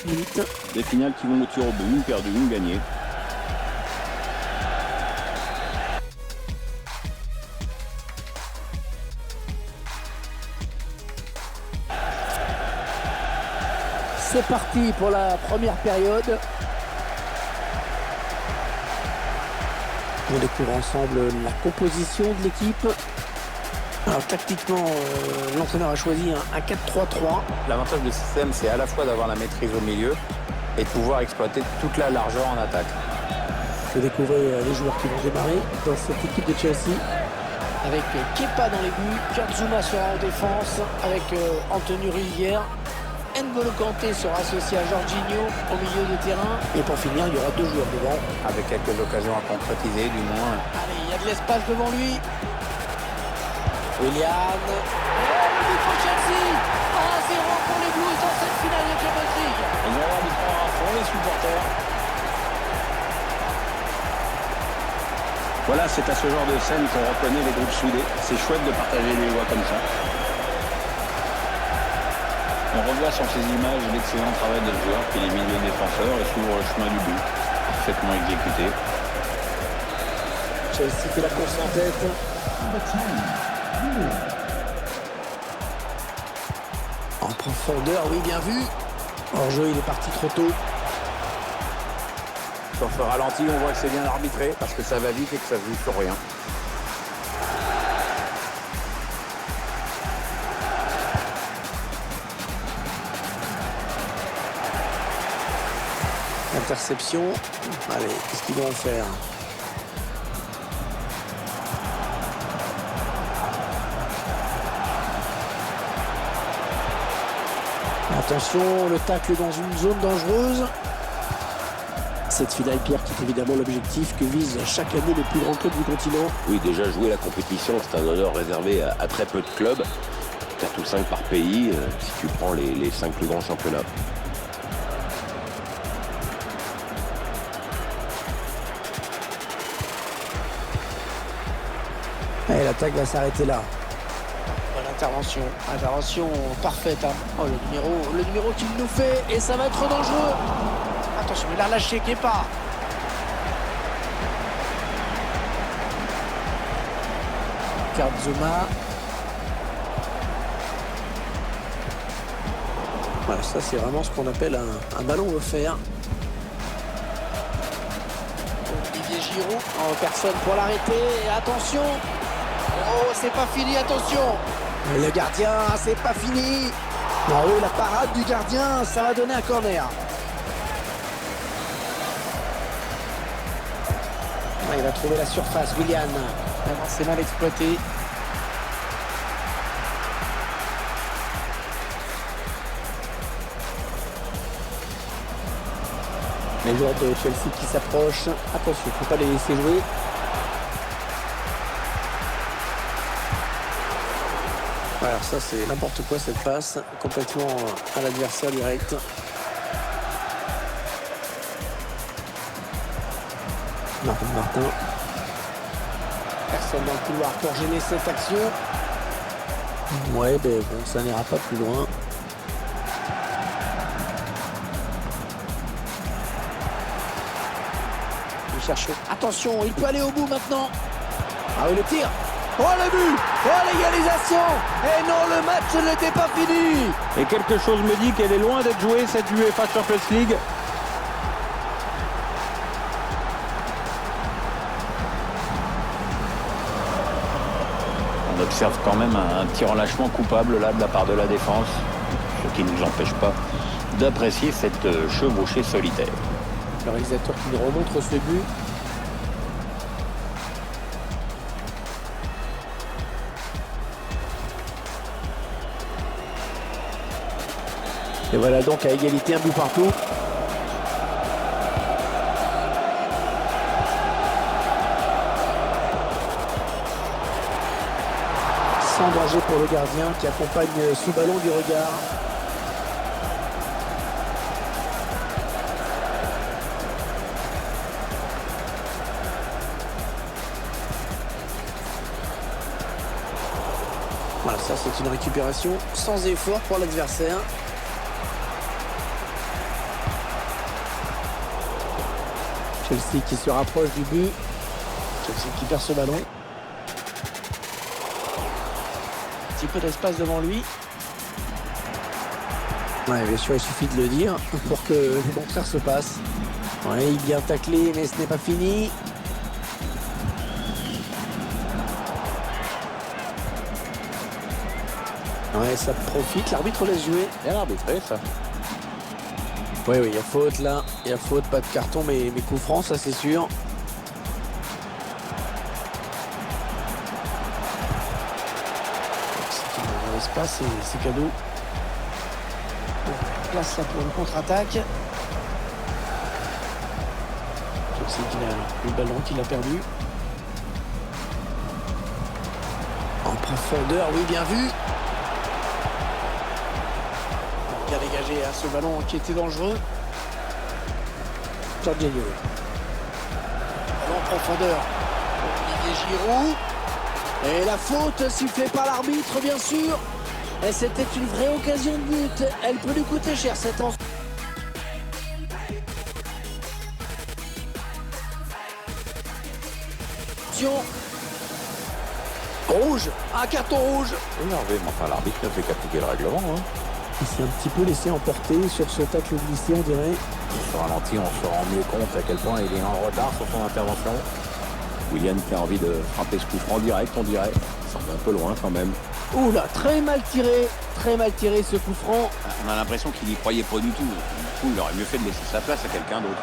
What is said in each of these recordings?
5 minutes. Des finales qui vont au tir au but, une perdue, une gagnée. C'est parti pour la première période. On découvre ensemble la composition de l'équipe. Alors tactiquement, l'entraîneur a choisi un 4-3-3. L'avantage du système, c'est à la fois d'avoir la maîtrise au milieu et de pouvoir exploiter toute la largeur en attaque. Vous découvrez les joueurs qui vont démarrer dans cette équipe de Chelsea. Avec Kepa dans les buts, Kurt Zouma sera en défense, avec Anthony Rudiger. N'Golo Kanté sera associé à Jorginho au milieu de terrain. Et pour finir, il y aura 2 joueurs devant. Avec quelques occasions à concrétiser, du moins. Allez, il y a de l'espace devant lui. Willian. Oh, le but pour Chelsea. 1-0 pour les Blues dans cette finale de Champions League. Ils vont avoir du temps à fond, les supporters. Voilà, c'est à ce genre de scène qu'on reconnaît les groupes soudés. C'est chouette de partager les voix comme ça. On revoit sur ces images l'excellent travail des joueurs, puis les milieux défenseurs et s'ouvre le chemin du but. Parfaitement exécuté. Chelsea fait la course en tête. En profondeur, oui, bien vu. Hors-jeu, il est parti trop tôt. Sur ce ralenti, on voit que c'est bien arbitré parce que ça va vite et que ça se joue sur rien. Interception. Allez, qu'est-ce qu'ils vont en faire? Attention, le tacle dans une zone dangereuse. Cette finale, Pierre, qui est évidemment l'objectif que vise chaque année le plus grand club du continent. Oui, déjà jouer la compétition, c'est un honneur réservé à très peu de clubs. 4 ou 5 par pays, si tu prends les 5 plus grands championnats. Et l'attaque va s'arrêter là. Bonne intervention. Intervention parfaite. Hein. Oh, le numéro qu'il nous fait. Et ça va être dangereux. Attention, il a relâché Kepa. Kurt Zouma. Voilà, ça c'est vraiment ce qu'on appelle un ballon offert. Olivier Giroud. Oh, personne pour l'arrêter. Et attention. Oh, c'est pas fini, attention. Le gardien, c'est pas fini. Oh oui, la parade du gardien, ça va donner un corner. Il va trouver la surface, Willian. C'est mal exploité. Les joueurs de Chelsea qui s'approchent. Attention, il ne faut pas les laisser jouer. Alors ça, c'est n'importe quoi cette passe. Complètement à l'adversaire direct. Martin. Personne dans le couloir pour gêner cette action. Ouais, ben bon, ça n'ira pas plus loin. Il cherche. Attention, il peut aller au bout maintenant. Ah oui, le tir. Oh, le but. Oh, l'égalisation. Et non, le match n'était pas fini. Et quelque chose me dit qu'elle est loin d'être jouée, cette UEFA Champions League. On observe quand même un petit relâchement coupable là de la part de la défense, ce qui ne nous empêche pas d'apprécier cette chevauchée solitaire. Le réalisateur qui nous remontre ce but. Et voilà donc à égalité, un but partout. Sans danger pour le gardien qui accompagne ce ballon du regard. Voilà, ça c'est une récupération sans effort pour l'adversaire. Chelsea qui se rapproche du but. Chelsea qui perd ce ballon. Un petit peu d'espace devant lui. Ouais, bien sûr, il suffit de le dire pour que le contraire se passe. Ouais, il vient tacler, mais ce n'est pas fini. Ouais, ça profite, l'arbitre laisse jouer. Bien arbitré, ça. Oui, il y a faute là. Il y a faute, pas de carton, mais coup franc, ça c'est sûr. C'est dans l'espace, c'est cadeau. Place là pour une contre-attaque. Chelsea qui a le ballon qu'il a perdu. En profondeur, oui, bien vu. Bien dégagé à ce ballon qui était dangereux. Jorginho. Ballon en profondeur. Olivier Giroud. Et la faute sifflée par l'arbitre, bien sûr. Et c'était une vraie occasion de but. Elle peut lui coûter cher cette en... Rouge, un carton rouge. Énervé, mais enfin l'arbitre ne fait qu'appliquer le règlement. Hein. Il s'est un petit peu laissé emporter sur ce tacle glissé, on dirait. Sur ralenti, on se rend mieux compte à quel point il est en retard sur son intervention. William qui a envie de frapper ce coup franc direct, on dirait. Ça semble un peu loin quand même. Oula, très mal tiré ce coup franc. On a l'impression qu'il n'y croyait pas du tout. Du coup, il aurait mieux fait de laisser sa place à quelqu'un d'autre.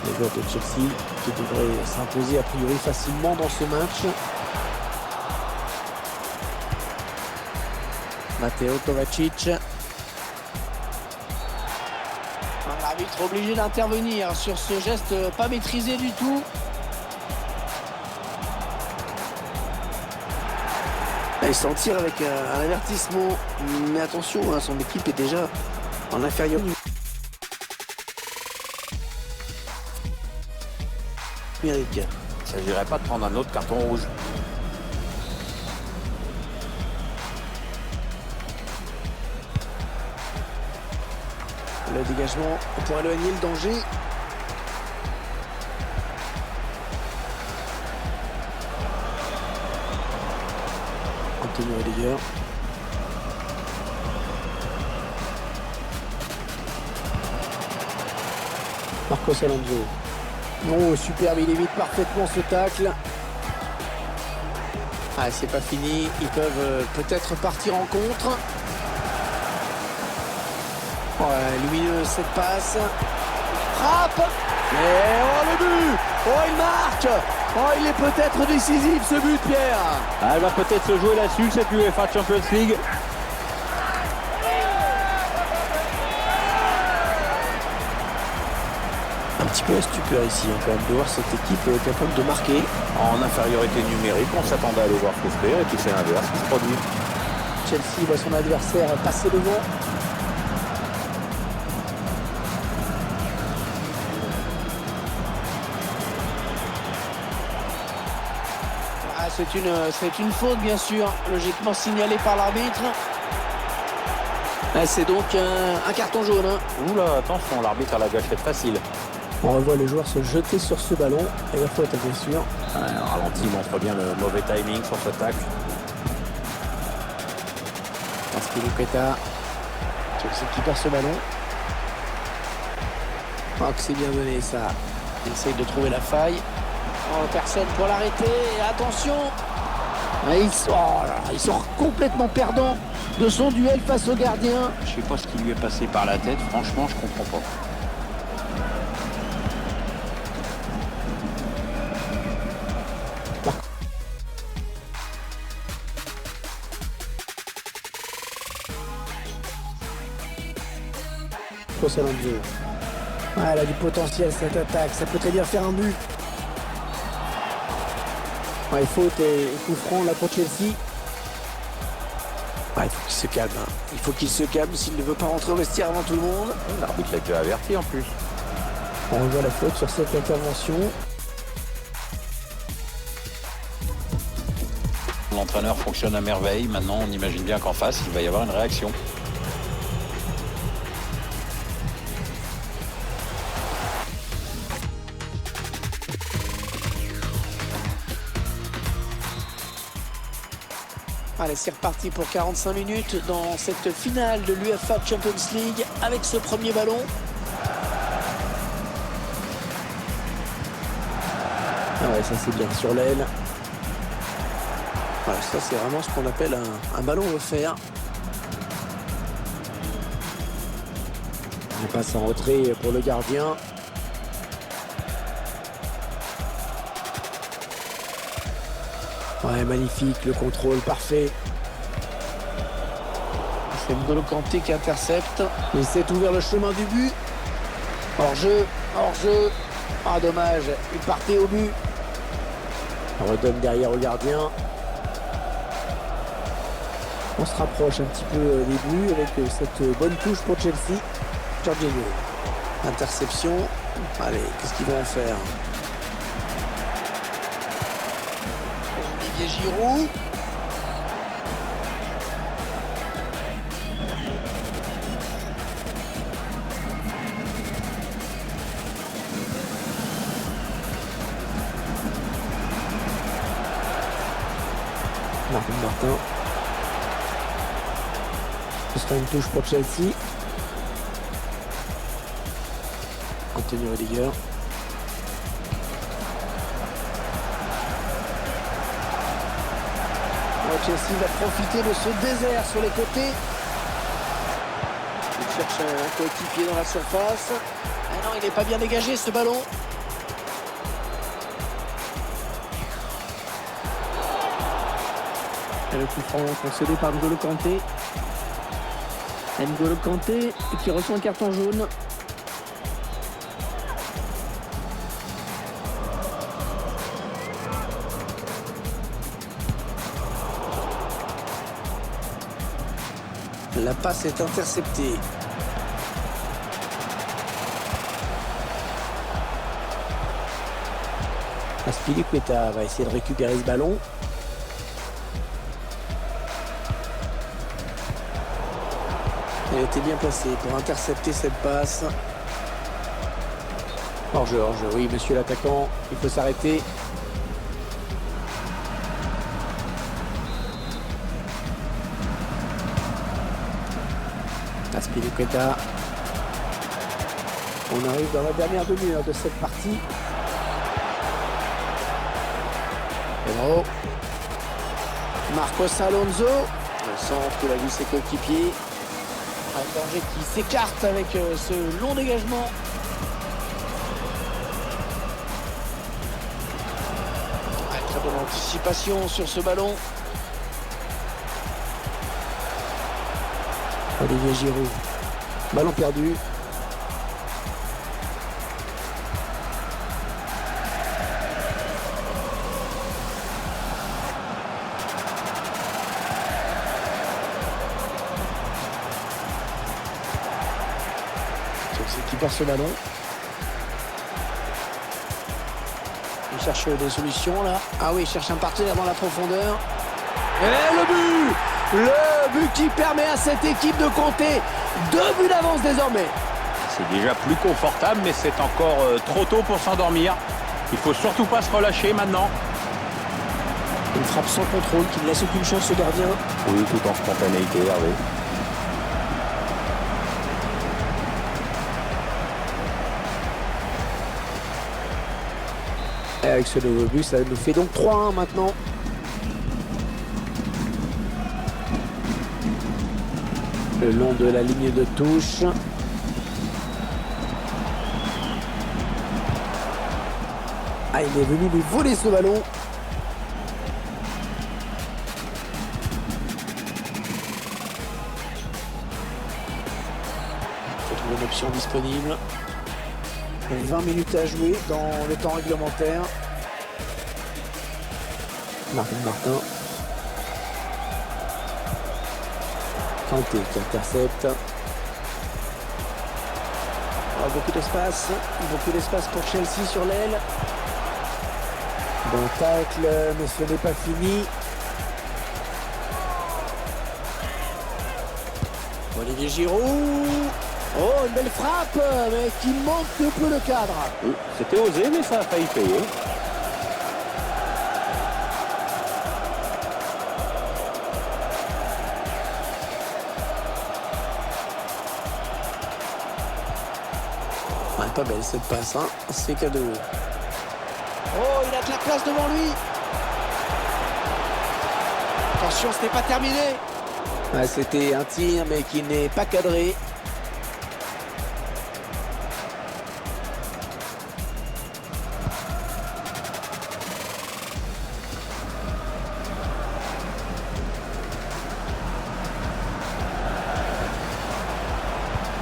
Les joueurs de Chelsea qui devraient s'imposer a priori facilement dans ce match. Matteo Kovacic. L'arbitre obligé d'intervenir sur ce geste pas maîtrisé du tout. Il s'en tire avec un avertissement. Mais attention, hein, son équipe est déjà en inférieur. Numérique. Il ne s'agirait pas de prendre un autre carton rouge. Le dégagement pour éloigner le danger. Antonio Rudiger. Marcos Alonso. Oh, superbe, il évite parfaitement ce tacle. Ah, c'est pas fini. Ils peuvent peut-être partir en contre. Ouais, lumineuse cette passe. Frappe. Et oh, le but. Oh, il marque. Oh, il est peut-être décisif ce but, Pierre. Ah, elle va peut-être se jouer là-dessus, cette UEFA Champions League. Un petit peu la stupeur ici, hein, quand même, de voir cette équipe capable de marquer. En infériorité numérique, on s'attendait à les voir souffrir et puis c'est l'inverse qui se produit. Chelsea voit son adversaire passer devant. Ah, c'est une faute, bien sûr, logiquement signalée par l'arbitre. Ah, c'est donc un carton jaune. Hein. Oula, attention, l'arbitre a la gâchette facile. On revoit les joueurs se jeter sur ce ballon. Et la faute, bien sûr. Un ralenti montre bien le mauvais timing sur ce tacle. Azpilicueta. Chelsea qui perd ce ballon. Oh, que c'est bien donné ça. Il essaye de trouver la faille. Oh, personne pour l'arrêter. Et attention. Il sort complètement perdant de son duel face au gardien. Je sais pas ce qui lui est passé par la tête. Franchement, je comprends pas. Alonso. Ouais, elle a du potentiel cette attaque, ça peut très bien faire un but. Ouais, faute et coup franc là pour Chelsea. Ouais, il faut qu'il se calme. Hein. Il faut qu'il se calme s'il ne veut pas rentrer au vestiaire avant tout le monde. L'arbitre l'a été averti en plus. On revoit la faute sur cette intervention. L'entraîneur fonctionne à merveille. Maintenant, on imagine bien qu'en face, il va y avoir une réaction. Allez, c'est reparti pour 45 minutes dans cette finale de l'UEFA Champions League avec ce premier ballon. Ah ouais, ça c'est bien sur l'aile. Voilà, ça c'est vraiment ce qu'on appelle un ballon offert. On passe en retrait pour le gardien. Ouais, magnifique, le contrôle parfait. C'est N'Golo Kanté qui intercepte. Il s'est ouvert le chemin du but. Hors-jeu, hors-jeu. Ah, dommage, il partait au but. On redonne derrière au gardien. On se rapproche un petit peu des buts avec cette bonne touche pour Chelsea. Jorginho. Interception. Allez, qu'est-ce qu'ils vont en faire? Olivier Giroud. Martin. Ce sera une touche pour Chelsea. Anthony Rudiger. Chelsea va profiter de ce désert sur les côtés. Il cherche un coéquipier dans la surface. Ah non, il n'est pas bien dégagé ce ballon. Et le coup franc concédé par N'Golo Kanté. N'Golo Kanté qui reçoit un carton jaune. La passe est interceptée. Azpilicueta va essayer de récupérer ce ballon. Elle était bien placée pour intercepter cette passe. Hors-jeu, oui, monsieur l'attaquant, il faut s'arrêter. Azpilicueta. On arrive dans la dernière demi-heure de cette partie. Pedro. Marcos Alonso. Le centre qu'il a vu ses coéquipiers. Un danger qui s'écarte avec ce long dégagement. Très bonne anticipation sur ce ballon. Olivier Giroud. Ballon perdu. Qui perd ce ballon. Il cherche des solutions là. Ah oui, il cherche un partenaire dans la profondeur. Et le but! Le but qui permet à cette équipe de compter 2 buts d'avance désormais. C'est déjà plus confortable, mais c'est encore trop tôt pour s'endormir. Il faut surtout pas se relâcher maintenant. Une frappe sans contrôle qui ne laisse aucune chance au gardien. Oui, tout en spontanéité, Hervé. Et avec ce nouveau but, ça nous fait donc 3-1 maintenant. Le long de la ligne de touche. Ah, il est venu lui voler ce ballon. Il faut trouver une option disponible. 20 minutes à jouer dans le temps réglementaire. Martin. Kanté qui intercepte. Beaucoup d'espace pour Chelsea sur l'aile. Bon tacle, mais ce n'est pas fini. Olivier Giroud. Oh, une belle frappe, mais qui manque un peu le cadre. Oui, c'était osé, mais ça a failli payer. pas belle cette passe, hein. C'est cadeau. Oh, il a de la place devant lui. Attention, ce n'est pas terminé. Ah, c'était un tir, mais qui n'est pas cadré.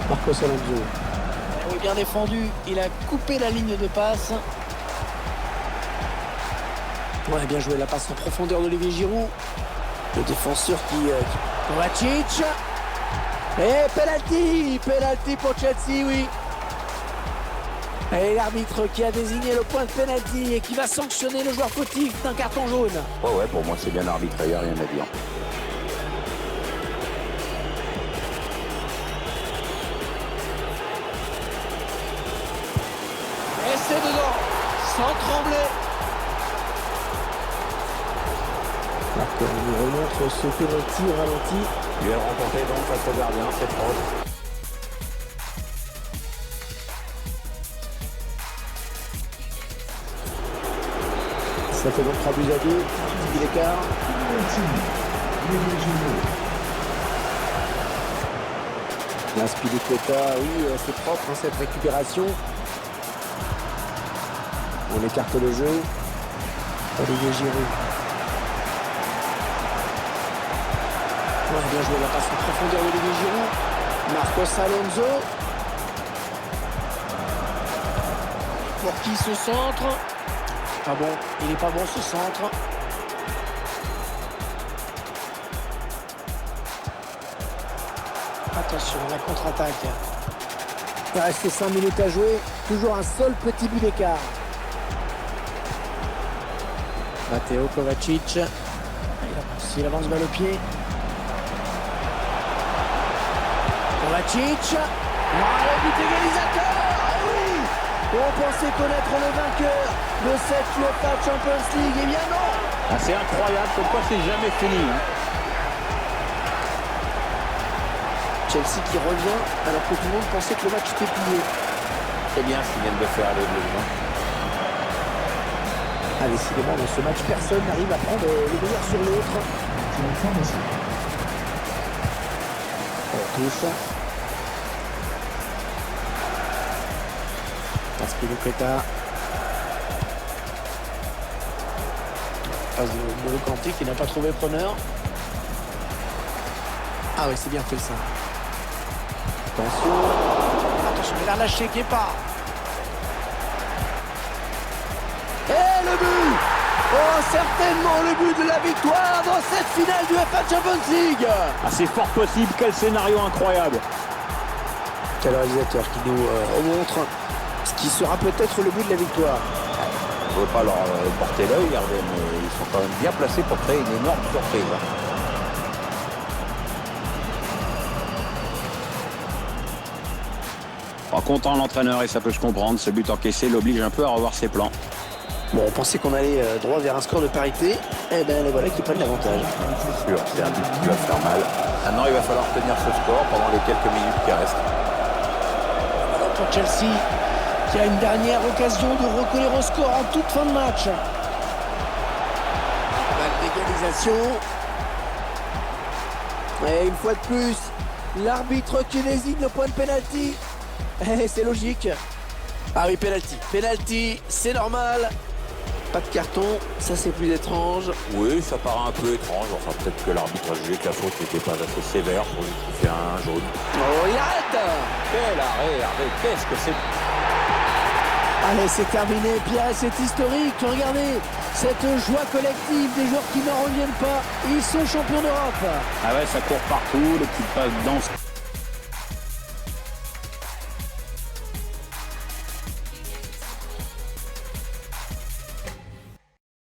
Marcos Alonso. Oui, bien défendu. Il a coupé la ligne de passe. Ouais, bien joué la passe en profondeur d'Olivier Giroud. Le défenseur qui Kovacic. Et penalty pour Chelsea, oui. Et l'arbitre qui a désigné le point de penalty et qui va sanctionner le joueur fautif d'un carton jaune. Ouais, pour moi c'est bien arbitré, il n'y a rien à dire. Et c'est dedans, sans trembler. Alors qu'on nous remontre ce penalty au ralenti. Il vient remporter donc face au gardien, c'est proche. Ça fait donc 3 buts à 2, petit but d'écart. L'Aspilicueta, oui, c'est propre hein, cette récupération. On écarte le jeu. Olivier Giroud. Ouais, bien joué la passe en profondeur d'Olivier Giroud. Marcos Alonso. Pour qui ce centre? Ah bon, il n'est pas bon ce centre. Attention, la contre-attaque. Il reste 5 minutes à jouer. Toujours un seul petit but d'écart. Matteo Kovacic. Il avance balle au pied. Kovacic. Le but égalisateur. Oui, on pensait connaître le vainqueur de cette UEFA Champions League. Eh bien non. Ah, c'est incroyable, comme quoi c'est jamais fini. Hein. Chelsea qui revient alors que tout le monde pensait que le match était plié. C'est bien ce qu'ils viennent de faire les Bleus. Hein. Ah, décidément, dans ce match, personne n'arrive à prendre le meilleur sur l'autre. On touche. Aspilicueta. Passe de Kanté qui n'a pas trouvé preneur. Ah oui, c'est bien fait ça. Attention, il a lâché Kepa. Et le but! Oh, certainement le but de la victoire dans cette finale du UEFA Champions League. Ah, c'est fort possible, quel scénario incroyable. Quel réalisateur qui nous montre ce qui sera peut-être le but de la victoire. On ne veut pas leur porter l'œil, regardez, mais ils sont quand même bien placés pour créer une énorme surprise. Hein. Pas content l'entraîneur et ça peut se comprendre. Ce but encaissé l'oblige un peu à revoir ses plans. Bon, on pensait qu'on allait droit vers un score de parité. Eh bien, les voilà qui prennent l'avantage. C'est sûr, c'est un but qui va faire mal. Maintenant, il va falloir tenir ce score pendant les quelques minutes qui restent. Alors pour Chelsea, qui a une dernière occasion de recoller au score en toute fin de match. Balle d'égalisation. Et une fois de plus, l'arbitre qui désigne le point de pénalty. Eh, c'est logique. Ah oui, pénalty. Pénalty, c'est normal. Pas de carton, ça c'est plus étrange. Oui, ça paraît un peu étrange. Enfin, peut-être que l'arbitre a jugé que la faute n'était pas assez sévère pour justifier un jaune. Oh, il arrête! Quel arrêt, Hervé, qu'est-ce que c'est? Allez, c'est terminé, Pierre, c'est historique. Regardez, cette joie collective des joueurs qui n'en reviennent pas. Ils sont champions d'Europe. Ah ouais, ça court partout, les petites passes danses.